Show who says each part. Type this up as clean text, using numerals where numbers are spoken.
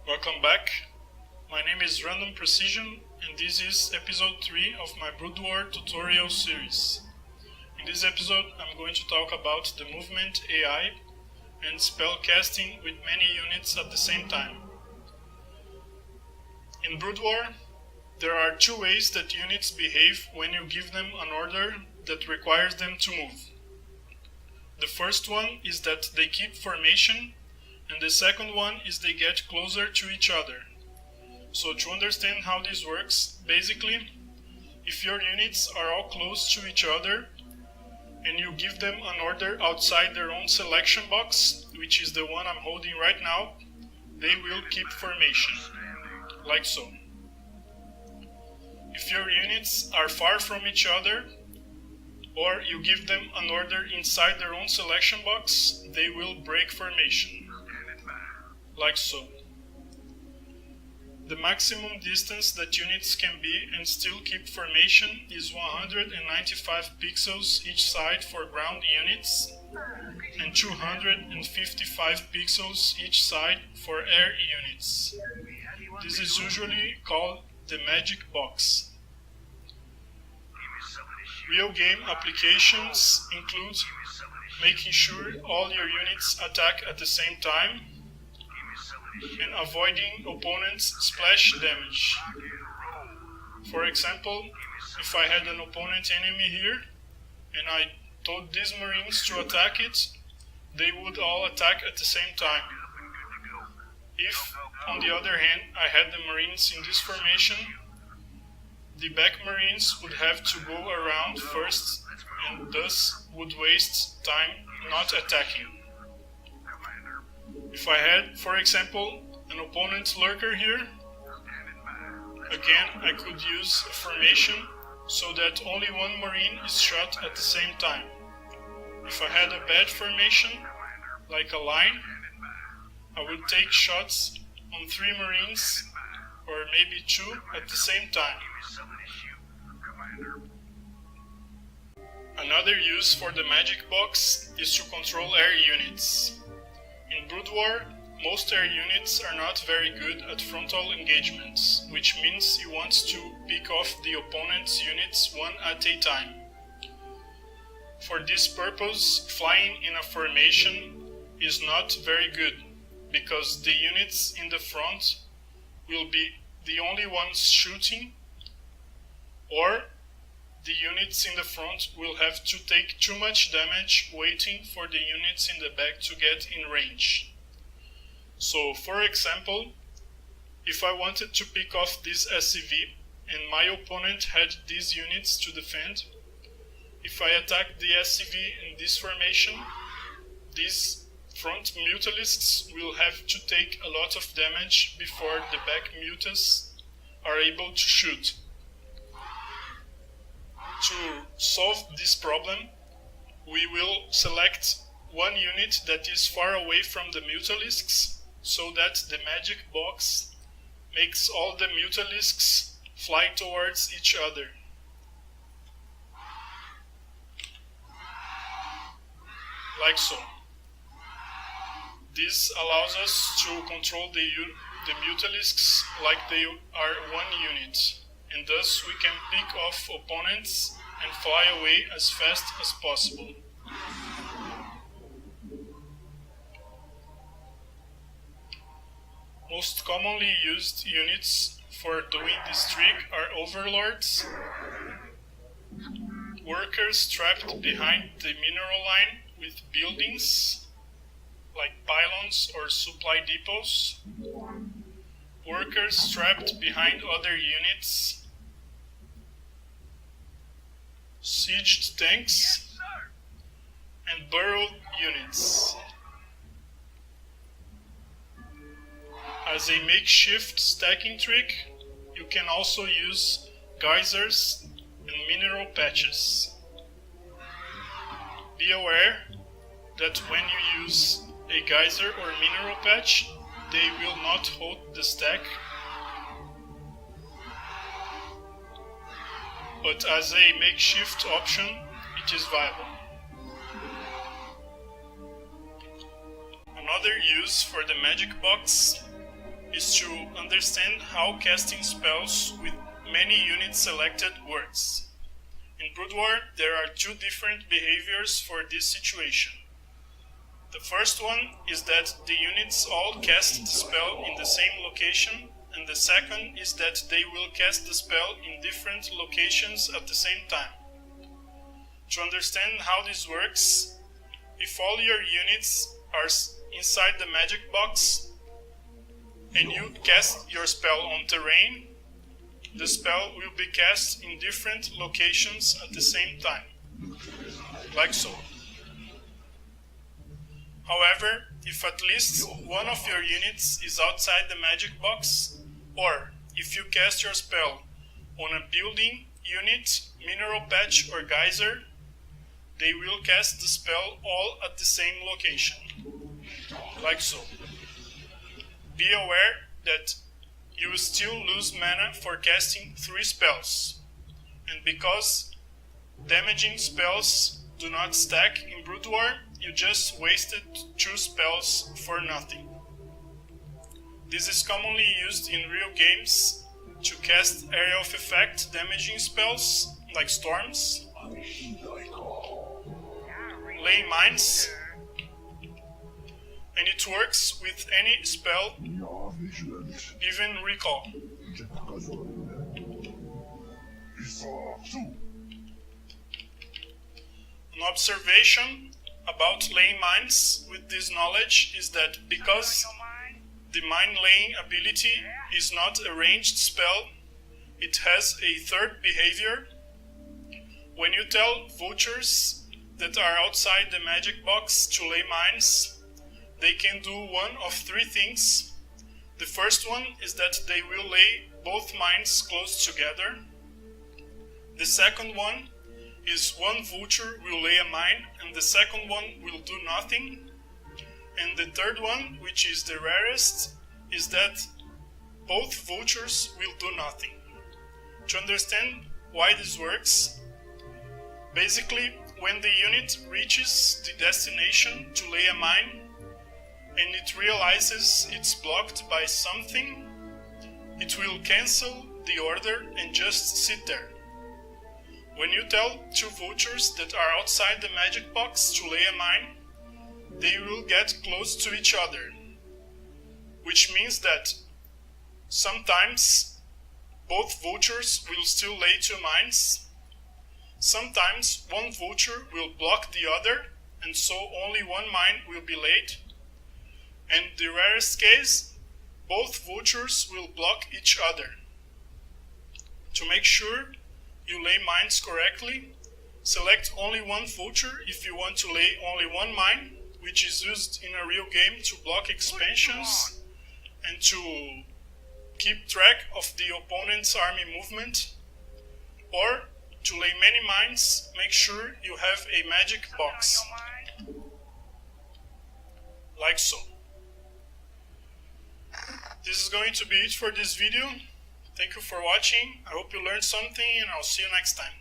Speaker 1: Welcome back. My name is Random Precision and this is episode 3 of my Brood War tutorial series. In this episode I'm going to talk about the movement AI and spellcasting with many units at the same time. In Brood War, there are two ways that units behave when you give them an order that requires them to move. The first one is that they keep formation, and the second one is they get closer to each other. So to understand how this works, basically, if your units are all close to each other and you give them an order outside their own selection box, which is the one I'm holding right now, they will keep formation, like so. If your units are far from each other, or you give them an order inside their own selection box, they will break formation, like so. The maximum distance that units can be and still keep formation is 195 pixels each side for ground units and 255 pixels each side for air units. This is usually called the magic box. Real game applications include making sure all your units attack at the same time and avoiding opponents' splash damage. For example, if I had an opponent enemy here and I told these marines to attack it, they would all attack at the same time. If, on the other hand, I had the marines in this formation, the back marines would have to go around first and thus would waste time not attacking. If I had, for example, an opponent's lurker here, again I could use a formation so that only one marine is shot at the same time. If I had a bad formation, like a line, I would take shots on 3 marines or maybe 2 at the same time. Another use for the magic box is to control air units. In Brood War, most air units are not very good at frontal engagements, which means you want to pick off the opponent's units one at a time. For this purpose, flying in a formation is not very good, because the units in the front will be the only ones shooting, or the units in the front will have to take too much damage waiting for the units in the back to get in range. So, for example, if I wanted to pick off this SCV and my opponent had these units to defend, if I attack the SCV in this formation, these front mutalisks will have to take a lot of damage before the back mutas are able to shoot. To solve this problem, we will select one unit that is far away from the mutalisks, so that the magic box makes all the mutalisks fly towards each other. Like so. This allows us to control the mutalisks like they are one unit, and thus we can pick off opponents and fly away as fast as possible. Most commonly used units for doing this trick are overlords, workers trapped behind the mineral line with buildings, like pylons or supply depots, workers trapped behind other units, sieged tanks, and burrowed units. As a makeshift stacking trick, you can also use geysers and mineral patches. Be aware that when you use a geyser or mineral patch, they will not hold the stack, but as a makeshift option, it is viable. Another use for the magic box is to understand how casting spells with many units selected works. In Brood War, there are two different behaviors for this situation. The first one is that the units all cast the spell in the same location, and the second is that they will cast the spell in different locations at the same time. To understand how this works, if all your units are inside the magic box and you cast your spell on terrain, the spell will be cast in different locations at the same time, like so. However, if at least one of your units is outside the magic box, or if you cast your spell on a building, unit, mineral patch or geyser, they will cast the spell all at the same location, like so. Be aware that you will still lose mana for casting 3 spells, and because damaging spells do not stack in Brood War, you just wasted 2 spells for nothing. This is commonly used in real games to cast area of effect damaging spells like storms, lay mines, and it works with any spell, even recall. An observation about laying mines with this knowledge is that because the mine laying ability is not a ranged spell, it has a third behavior. When you tell vultures that are outside the magic box to lay mines, they can do one of 3 things. The first one is that they will lay both mines close together. The second one is one vulture will lay a mine and the second one will do nothing. And the third one, which is the rarest, is that both vultures will do nothing. To understand why this works, basically, when the unit reaches the destination to lay a mine and it realizes it's blocked by something, it will cancel the order and just sit there. When you tell 2 vultures that are outside the magic box to lay a mine, they will get close to each other, which means that sometimes both vultures will still lay 2 mines, sometimes one vulture will block the other, and so only one mine will be laid, and in the rarest case, both vultures will block each other. To make sure you lay mines correctly, select only one vulture if you want to lay only one mine, which is used in a real game to block expansions and to keep track of the opponent's army movement. Or, to lay many mines, make sure you have a magic box, like so. This is going to be it for this video. Thank you for watching. I hope you learned something, and I'll see you next time.